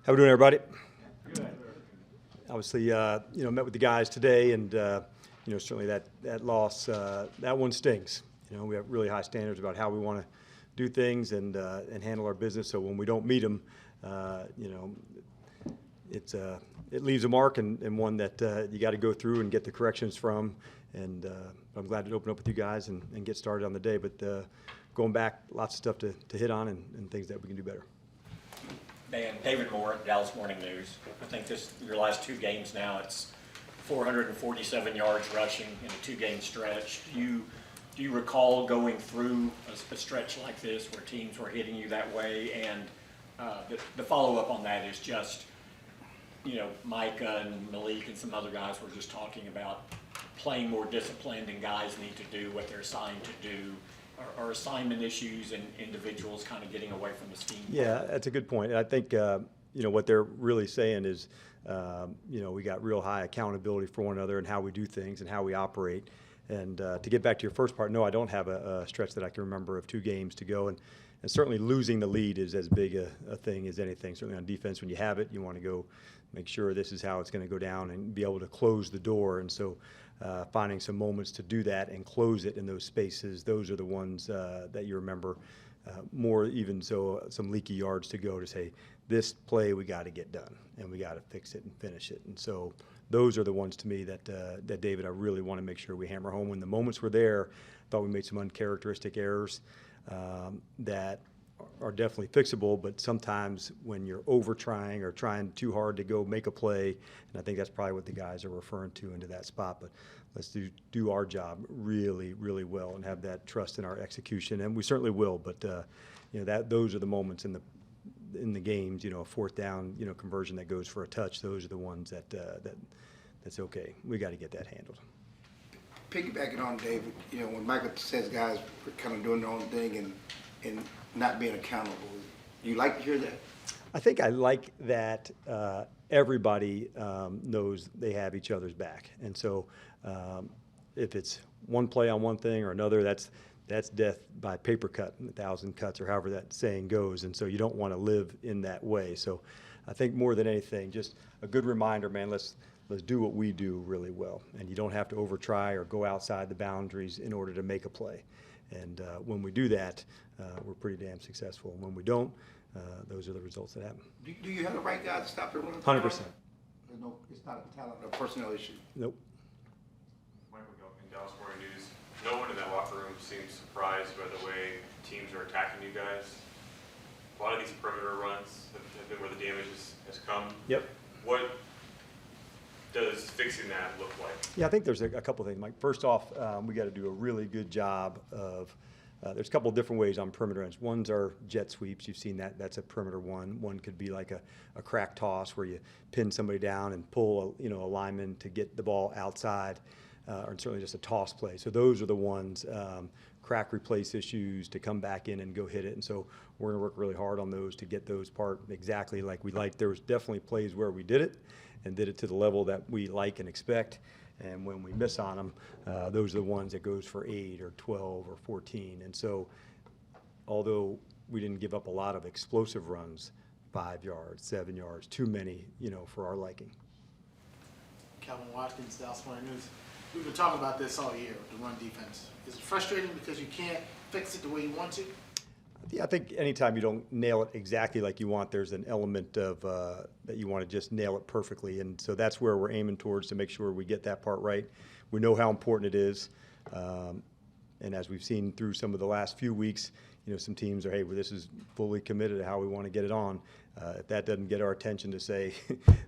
How we doing, everybody? Obviously, met with the guys today, and certainly that loss, that one stings. We have really high standards about how we want to do things and handle our business. So when we don't meet them, it leaves a mark and one that you got to go through and get the corrections from. And I'm glad to open up with you guys and get started on the day. But going back, lots of stuff to hit on and things that we can do better. Dan, David Moore, Dallas Morning News. I think your last two games now, it's 447 yards rushing in a two-game stretch. Do you recall going through a stretch like this where teams were hitting you that way? And the follow-up on that is just, Micah and Malik and some other guys were just talking about playing more disciplined, and guys need to do what they're assigned to do. Are assignment issues and individuals kind of getting away from the scheme? Yeah, that's a good point. I think what they're really saying is we got real high accountability for one another and how we do things and how we operate. And to get back to your first part, no, I don't have a stretch that I can remember of 2 games to go. And certainly losing the lead is as big a thing as anything. Certainly on defense, when you have it, you want to go make sure this is how it's going to go down and be able to close the door. And so finding some moments to do that and close it in those spaces, those are the ones that you remember more, even so some leaky yards to go to say, this play we got to get done and we got to fix it and finish it. And so those are the ones to me that David, I really want to make sure we hammer home. When the moments were there, I thought we made some uncharacteristic errors that are definitely fixable, but sometimes when you're over trying or trying too hard to go make a play, and I think that's probably what the guys are referring to into that spot, but let's do our job really, really well and have that trust in our execution, and we certainly will, but those are the moments in the games, a fourth down, conversion that goes for a touch, those are the ones that's okay. We got to get that handled. Piggybacking on David, when Michael says guys are kind of doing their own thing and not being accountable, you like to hear that? I think I like that everybody knows they have each other's back. And so if it's one play on one thing or another, that's death by paper cut, 1,000 cuts, or however that saying goes. And so you don't want to live in that way. So I think more than anything, just a good reminder, man, let's do what we do really well. And you don't have to over-try or go outside the boundaries in order to make a play. And when we do that, we're pretty damn successful. And when we don't, those are the results that happen. Do you have the right guy to stop the run? 100%. It's not a talent or personnel issue. Nope. Michael Gelkin, Dallas Morning News. No one in that locker room seems surprised by the way teams are attacking you guys. A lot of these perimeter runs have been where the damage has come. Yep. What does fixing that look like? Yeah, I think there's a couple things, Mike. First off, we got to do a really good job of there's a couple of different ways on perimeter ends. One's are jet sweeps. You've seen that. That's a perimeter one. One could be like a crack toss where you pin somebody down and pull a lineman to get the ball outside, or certainly just a toss play. So those are the ones, crack replace issues, to come back in and go hit it. And so we're going to work really hard on those to get those part exactly like we like. There was definitely plays where we did it and did it to the level that we like and expect. And when we miss on them, those are the ones that goes for 8 or 12 or 14. And so although we didn't give up a lot of explosive runs, 5 yards, 7 yards, too many, for our liking. Calvin Watkins, Dallas Morning News. We've been talking about this all year, the run defense. Is it frustrating because you can't fix it the way you want to? Yeah, I think anytime you don't nail it exactly like you want, there's an element of that you want to just nail it perfectly. And so that's where we're aiming towards, to make sure we get that part right. We know how important it is. And as we've seen through some of the last few weeks, some teams are, hey, well, this is fully committed to how we want to get it on. If that doesn't get our attention to say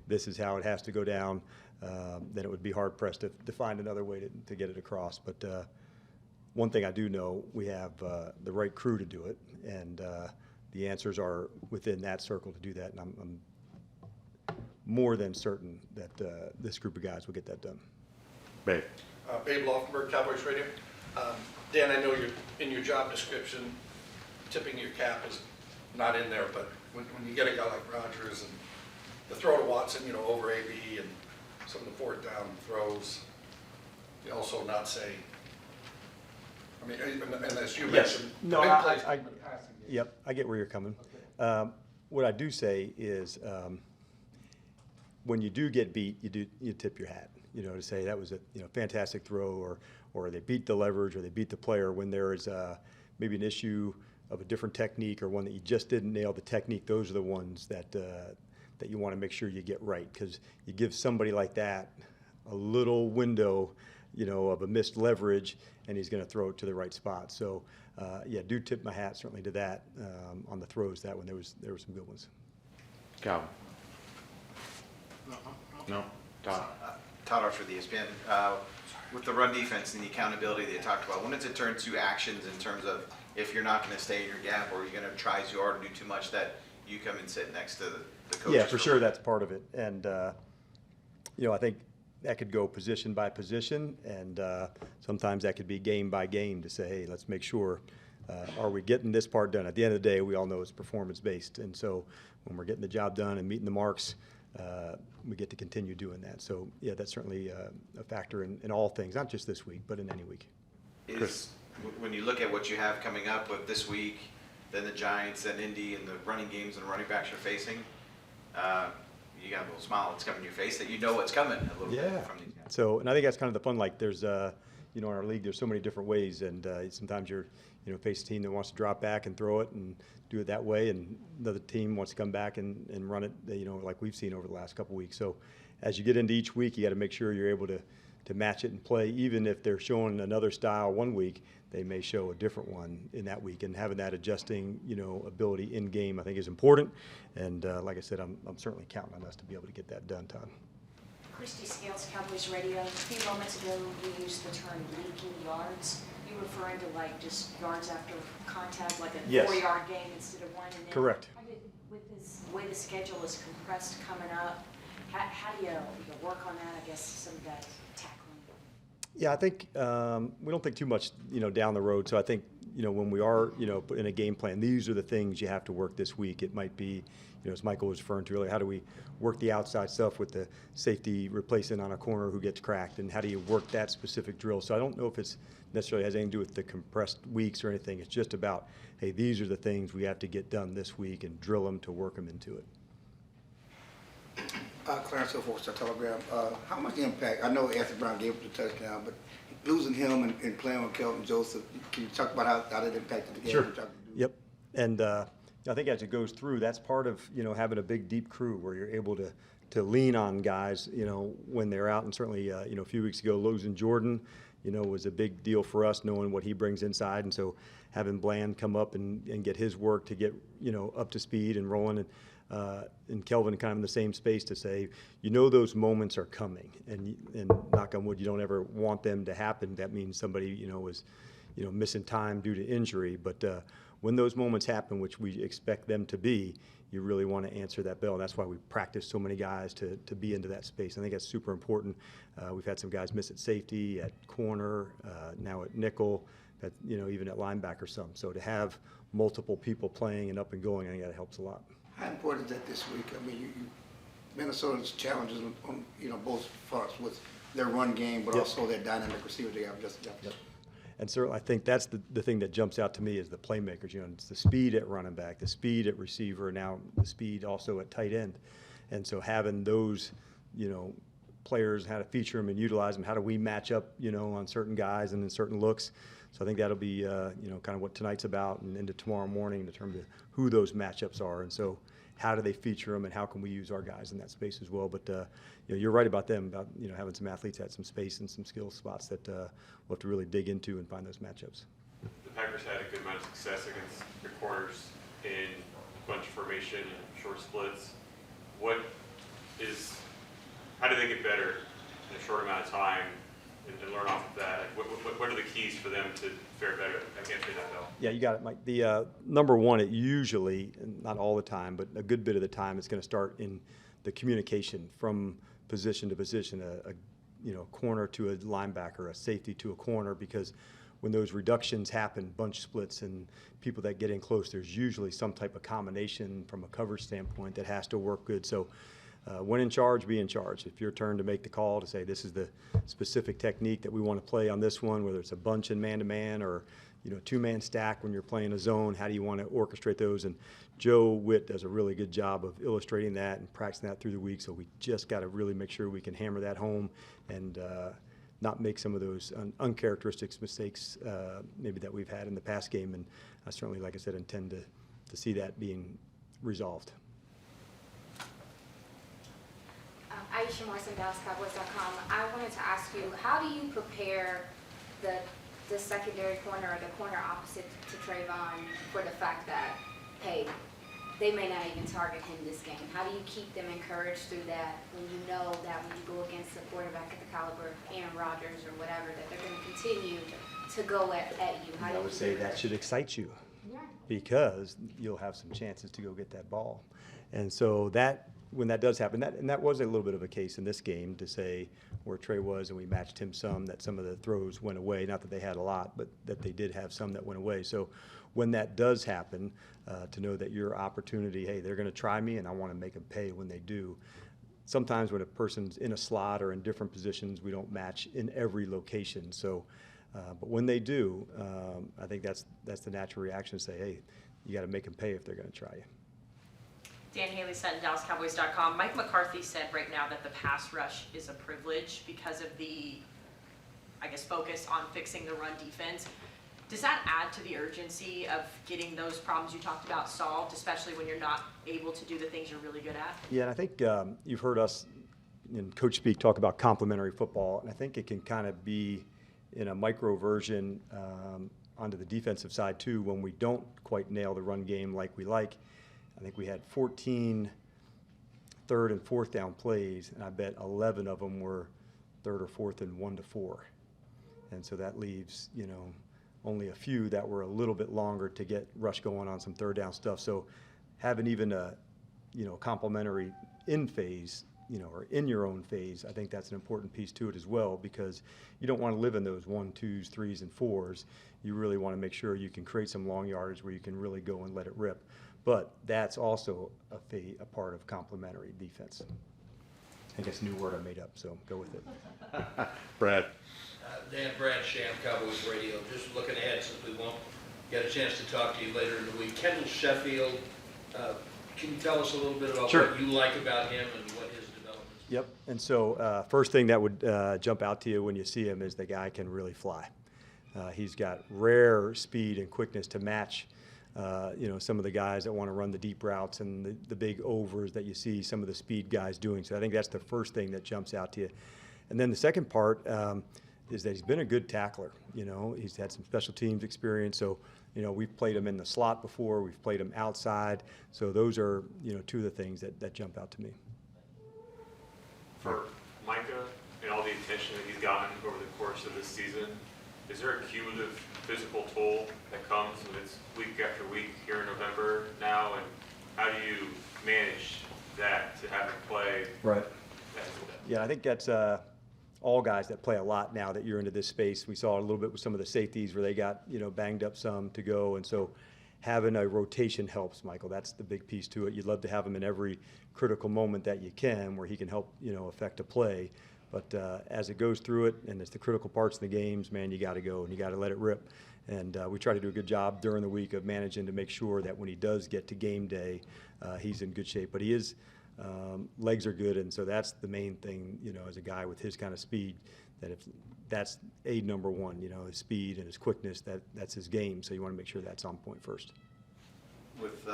this is how it has to go down, then it would be hard pressed to find another way to get it across. But one thing I do know, we have the right crew to do it, and the answers are within that circle to do that, and I'm more than certain that this group of guys will get that done. Babe. Babe Laufenberg, Cowboys Radio. Dan, I know you're in your job description, tipping your cap is not in there, but when you get a guy like Rodgers and the throw to Watson, over AB and some of the fourth down throws, you also not say, and as you mentioned, No, big plays I in the passing game. Yep, I get where you're coming. what I do say is, when you do get beat, you tip your hat, to say that was a, fantastic throw, or they beat the leverage, or they beat the player. When there is maybe an issue of a different technique, or one that you just didn't nail the technique, those are the ones that you want to make sure you get right, because you give somebody like that a little window, of a missed leverage, and he's going to throw it to the right spot. So, yeah, do tip my hat certainly to that on the throws. That one, there were some good ones. Calvin? No? Todd? Todd Archer with ESPN. With the run defense and the accountability they talked about, when does it turn to actions in terms of if you're not going to stay in your gap or you're going to try too hard or do too much, that you come and sit next to the coach? Yeah, for sure, that's part of it. And, I think that could go position by position, and sometimes that could be game by game to say, hey, let's make sure, are we getting this part done? At the end of the day, we all know it's performance-based. And so when we're getting the job done and meeting the marks, we get to continue doing that. So, yeah, that's certainly a factor in all things, not just this week, but in any week. When you look at what you have coming up with this week, then the Giants, then Indy, and the running games and running backs you're facing, you got a little smile that's coming to your face that you know what's coming a little bit from these guys. So, and I think that's kind of the fun. Like, there's, in our league, there's so many different ways, and sometimes you're, face a team that wants to drop back and throw it and do it that way, and another team wants to come back and run it, like we've seen over the last couple of weeks. So, as you get into each week, you got to make sure you're able to match it and play. Even if they're showing another style one week, they may show a different one in that week, and having that adjusting, ability in game, I think, is important. And like I said, I'm certainly counting on us to be able to get that done, Todd. Christy Scales, Cowboys Radio. A few moments ago, you used the term leaking yards. You referring to like just yards after contact, like a Yes. 4-yard game instead of one? And then Correct. With this way the schedule is compressed coming up, how do you work on that? I guess some of that tackling. Yeah, I think we don't think too much, down the road. So I think, when we are, in a game plan, these are the things you have to work this week. It might be, as Michael was referring to earlier, how do we work the outside stuff with the safety replacing on a corner who gets cracked, and how do you work that specific drill? So I don't know if it's necessarily has anything to do with the compressed weeks or anything. It's just about, hey, these are the things we have to get done this week and drill them to work them into it. Clarence Hill, Star Telegram. How much impact, I know Anthony Brown gave up the touchdown, but losing him and playing with Kelvin Joseph, can you talk about how that impacted the game? Sure. Yep. And I think as it goes through, that's part of, having a big, deep crew where you're able to lean on guys, when they're out. And certainly, a few weeks ago, losing Jordan, was a big deal for us, knowing what he brings inside. And so having Bland come up and get his work to get, up to speed and rolling, and Kelvin kind of in the same space to say, those moments are coming, and knock on wood, you don't ever want them to happen. That means somebody, was, missing time due to injury. But when those moments happen, which we expect them to be, you really want to answer that bell. And that's why we practice so many guys to be into that space. I think that's super important. We've had some guys miss at safety, at corner, now at nickel, at, even at linebacker some. So to have multiple people playing and up and going, I think that helps a lot. How important is that this week? I mean, Minnesota's challenges on both fronts with their run game, but also their dynamic receiver they have just. Yep. And certainly, I think that's the thing that jumps out to me is the playmakers. It's the speed at running back, the speed at receiver, now the speed also at tight end. And so having those, players, how to feature them and utilize them, how do we match up, on certain guys and in certain looks. So I think that'll be, kind of what tonight's about and into tomorrow morning in terms of who those matchups are. And so how do they feature them and how can we use our guys in that space as well. But, you're right about them, about, having some athletes at some space and some skill spots that we'll have to really dig into and find those matchups. The Packers had a good amount of success against your corners in bunch formation and short splits. How do they get better in a short amount of time and learn off of that? Like what are the keys for them to fare better against that bell? Yeah, you got it, Mike. The number one, it usually, not all the time, but a good bit of the time, it's going to start in the communication from position to position, a corner to a linebacker, a safety to a corner, because when those reductions happen, bunch splits and people that get in close, there's usually some type of combination from a coverage standpoint that has to work good. So when in charge, be in charge. If your turn to make the call to say this is the specific technique that we want to play on this one, whether it's a bunch and man-to-man or, two-man stack when you're playing a zone. How do you want to orchestrate those? And Joe Witt does a really good job of illustrating that and practicing that through the week. So we just got to really make sure we can hammer that home and not make some of those uncharacteristic mistakes maybe that we've had in the past game. And I certainly, like I said, intend to see that being resolved. Aisha Morrison, DallasCowboys.com. I wanted to ask you, how do you prepare the secondary corner or the corner opposite to Trayvon for the fact that, hey, they may not even target him this game? How do you keep them encouraged through that when you know that when you go against a quarterback at the caliber of Aaron Rodgers or whatever, that they're going to continue to go at you? How do I you would say that should excite you Yeah. because you'll have some chances to go get that ball. And so that, when that does happen, and that was a little bit of a case in this game to say where Trey was and we matched him some, that some of the throws went away. Not that they had a lot, but that they did have some that went away. So when that does happen, to know that your opportunity, hey, they're going to try me and I want to make them pay when they do. Sometimes when a person's in a slot or in different positions, we don't match in every location. So, but when they do, I think that's the natural reaction to say, hey, you got to make them pay if they're going to try you. Dan Haley Sutton, DallasCowboys.com. Mike McCarthy said right now that the pass rush is a privilege because of the, I guess, focus on fixing the run defense. Does that add to the urgency of getting those problems you talked about solved, especially when you're not able to do the things you're really good at? Yeah, and I think you've heard us in Coach Speak talk about complementary football, and I think it can kind of be in a micro version onto the defensive side too when we don't quite nail the run game like we like. I think we had 14 third and fourth down plays, and I bet 11 of them were third or fourth and 1 to 4. And so that leaves, only a few that were a little bit longer to get rush going on some third down stuff. So having even a, complementary in phase, or in your own phase, I think that's an important piece to it as well, because you don't want to live in those 1, 2s, 3s, and 4s. You really want to make sure you can create some long yardage where you can really go and let it rip. But that's also a part of complementary defense. I guess new word I made up, so go with it. Brad. Dan, Brad Sham, Cowboys Radio. Just looking ahead, since we won't get a chance to talk to you later in the week. Kendall Sheffield, can you tell us a little bit about Sure. what you like about him and what his development is? Yep. And so first thing that would jump out to you when you see him is the guy can really fly. He's got rare speed and quickness to match some of the guys that want to run the deep routes and the big overs that you see some of the speed guys doing. So I think that's the first thing that jumps out to you. And then the second part is that he's been a good tackler. He's had some special teams experience. So, we've played him in the slot before. We've played him outside. So those are, two of the things that jump out to me. For Micah and all the attention that he's gotten over the course of this season, is there a cumulative physical toll that comes when it's week after week here in November now? And how do you manage that to have him play? Right. Yeah, I think that's all guys that play a lot now that you're into this space. We saw a little bit with some of the safeties where they got, banged up some to go. And so having a rotation helps, Michael. That's the big piece to it. You'd love to have him in every critical moment that you can where he can help, affect a play. But as it goes through it and it's the critical parts of the games, man, you got to go and you got to let it rip. And we try to do a good job during the week of managing to make sure that when he does get to game day, he's in good shape. But he is, legs are good, and so that's the main thing, as a guy with his kind of speed, that if that's number one, his speed and his quickness, that's his game. So you want to make sure that's on point first. With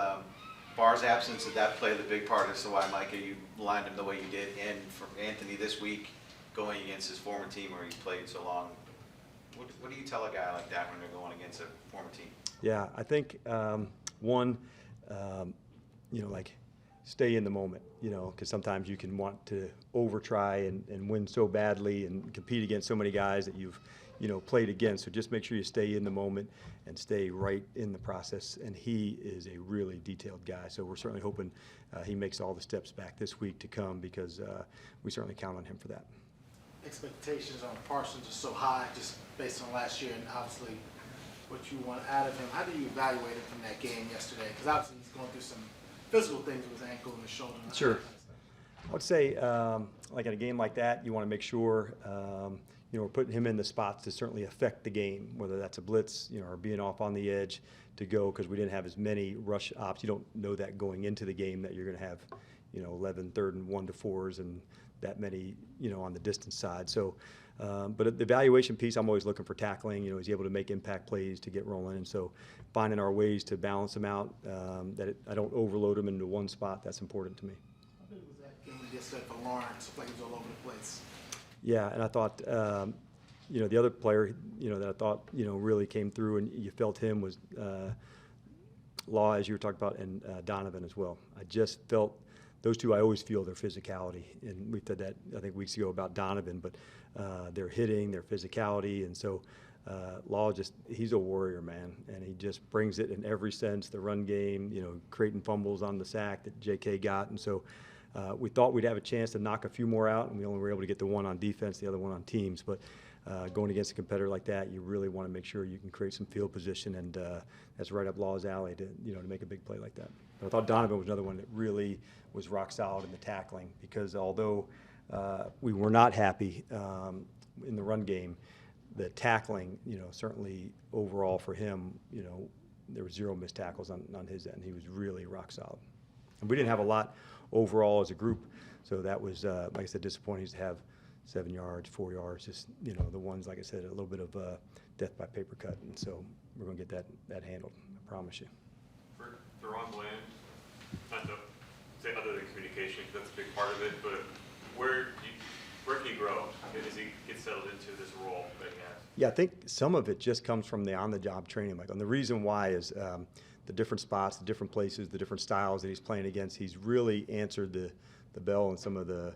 Barr's absence, did that play the big part as to why, Micah, you lined him the way you did? And for Anthony this week, going against his former team where he played so long, what do you tell a guy like that when they're going against a former team? Yeah, I think one, stay in the moment, because sometimes you can want to over try and win so badly and compete against so many guys that you've played against. So just make sure you stay in the moment and stay right in the process. And he is a really detailed guy. So we're certainly hoping he makes all the steps back this week to come, because we certainly count on him for that. Expectations on Parsons are so high just based on last year and obviously what you want out of him. How do you evaluate him from that game yesterday? Because obviously he's going through some physical things with his ankle and his shoulder. Sure. I would say, like in a game like that, you want to make sure, we're putting him in the spots to certainly affect the game, whether that's a blitz, or being off on the edge to go, because we didn't have as many rush ops. You don't know that going into the game that you're going to have, 11 third and 1 to 4s and that many, on the distance side. So, but the evaluation piece, I'm always looking for tackling. Is he able to make impact plays to get rolling? And so finding our ways to balance them out, I don't overload them into one spot. That's important to me. How big was that game yesterday for Lawrence? Like he was all over the place. Yeah, and I thought, the other player, that I thought, really came through and you felt him was Law, as you were talking about, and Donovan as well. I just felt those two, I always feel their physicality. And we said that, I think, weeks ago about Donovan, but their hitting, their physicality. And so Law he's a warrior, man. And he just brings it in every sense, the run game, creating fumbles on the sack that JK got. And so we thought we'd have a chance to knock a few more out, and we only were able to get the one on defense, the other one on teams. But going against a competitor like that, you really want to make sure you can create some field position, and that's right up Law's alley to make a big play like that. But I thought Donovan was another one that really was rock solid in the tackling, because although we were not happy in the run game, the tackling, certainly overall for him, there were 0 missed tackles on his end. He was really rock solid. And we didn't have a lot overall as a group, so that was, like I said, disappointing to have 7 yards, 4 yards, just, the ones, like I said, a little bit of death by paper cut. And so we're going to get that handled, I promise you. For Ron Bland, not to say other than communication, 'cause that's a big part of it, but where can he grow as he gets settled into this role that he has? Yeah, I think some of it just comes from the on-the-job training, Michael. And the reason why is the different spots, the different places, the different styles that he's playing against. He's really answered the bell in some of the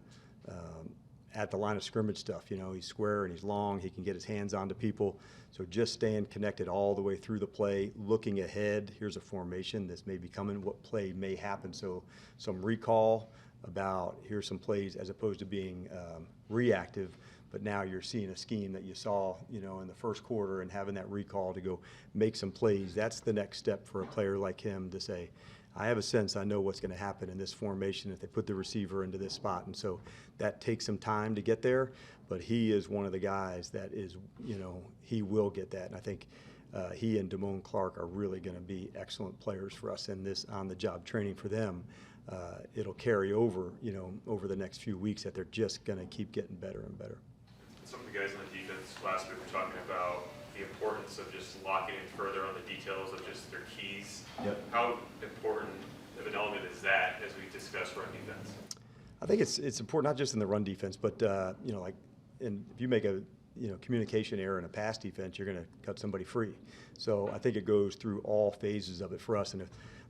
at the line of scrimmage stuff. He's square and he's long. He can get his hands onto people. So just staying connected all the way through the play, looking ahead. Here's a formation that's maybe coming. What play may happen? So some recall about here's some plays, as opposed to being reactive. But now you're seeing a scheme that you saw, in the first quarter, and having that recall to go make some plays. That's the next step for a player like him to say, I have a sense I know what's going to happen in this formation if they put the receiver into this spot. And so that takes some time to get there, but he is one of the guys that is, he will get that. And I think he and Damone Clark are really going to be excellent players for us in this on-the-job training for them. It'll carry over, over the next few weeks, that they're just going to keep getting better and better. Some of the guys on the defense last week were talking about the importance of just locking in further on the details of just their keys. Yep. How important of an element is that as we discuss run defense? I think it's important, not just in the run defense, but if you make a communication error in a pass defense, you're going to cut somebody free. So I think it goes through all phases of it for us. And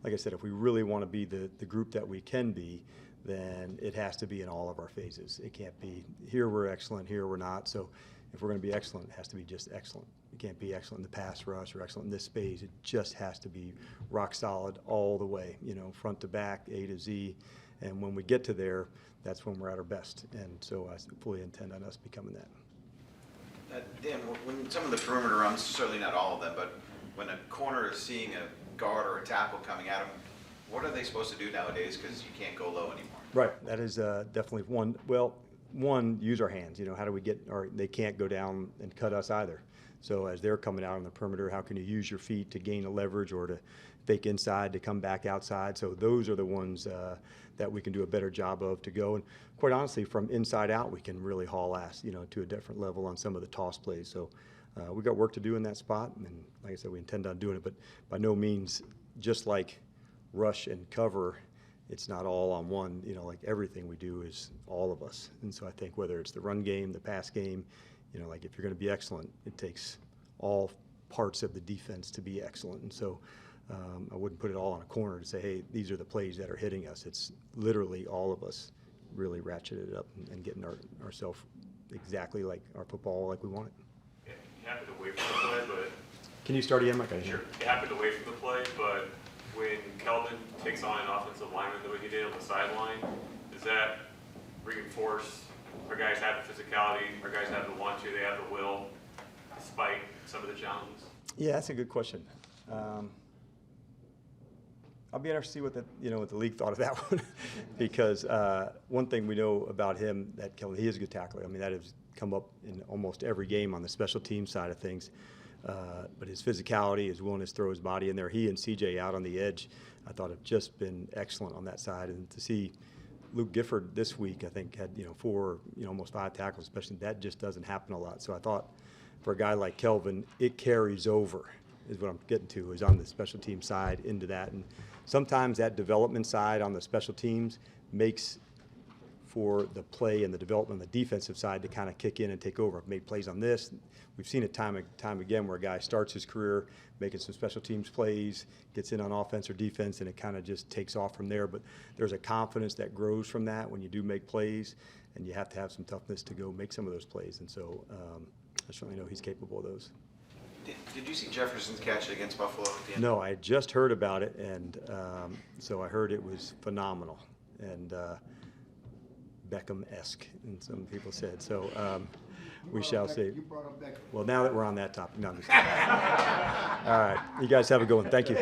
like I said, if we really want to be the group that we can be, then it has to be in all of our phases. It can't be here we're excellent, here we're not. So if we're going to be excellent, it has to be just excellent. It can't be excellent in the pass rush or excellent in this phase. It just has to be rock solid all the way, front to back, A to Z. And when we get to there, that's when we're at our best. And so I fully intend on us becoming that. Dan, when some of the perimeter runs, certainly not all of them, but when a corner is seeing a guard or a tackle coming at them, what are they supposed to do nowadays, because you can't go low anymore? Right, that is definitely one. Well, one, use our hands. How do we get, or they can't go down and cut us either. So as they're coming out on the perimeter, how can you use your feet to gain a leverage, or to fake inside to come back outside? So those are the ones that we can do a better job of to go. And quite honestly, from inside out, we can really haul ass, to a different level on some of the toss plays. So we've got work to do in that spot. And like I said, we intend on doing it, but by no means, just like rush and cover, it's not all on one. Like everything we do is all of us. And so I think whether it's the run game, the pass game, like if you're going to be excellent, it takes all parts of the defense to be excellent. And so I wouldn't put it all on a corner to say, hey, these are the plays that are hitting us. It's literally all of us really ratcheted it up and getting ourselves exactly like our football, like we want it. Yeah, you happened away from the play, but Can you start again, Mike? sure, it happened away from the play, but when Kelvin takes on an offensive lineman the way he did on the sideline, does that reinforce our guys have the physicality, our guys have the want to, they have the will, despite some of the challenges? Yeah, that's a good question. I'll be interested to see what the league thought of that one, because one thing we know about him, that Kelvin, he is a good tackler. I mean, that is come up in almost every game on the special team side of things. But his physicality, his willingness to throw his body in there, he and CJ out on the edge, I thought have just been excellent on that side. And to see Luke Gifford this week, I think, had 4, almost 5 tackles, especially that just doesn't happen a lot. So I thought for a guy like Kelvin, it carries over, is what I'm getting to, is on the special team side into that. And sometimes that development side on the special teams makes for the play and the development on the defensive side to kind of kick in and take over. I've made plays on this. We've seen it time and time again where a guy starts his career making some special teams plays, gets in on offense or defense, and it kind of just takes off from there. But there's a confidence that grows from that when you do make plays, and you have to have some toughness to go make some of those plays. And so I certainly know he's capable of those. Did you see Jefferson's catch against Buffalo at the end? No, I had just heard about it, and so I heard it was phenomenal and Beckham-esque, and some people said. So we shall see. You brought up Beckham. Well, now that we're on that topic, no, I'm just kidding. All right, you guys have a good one. Thank you.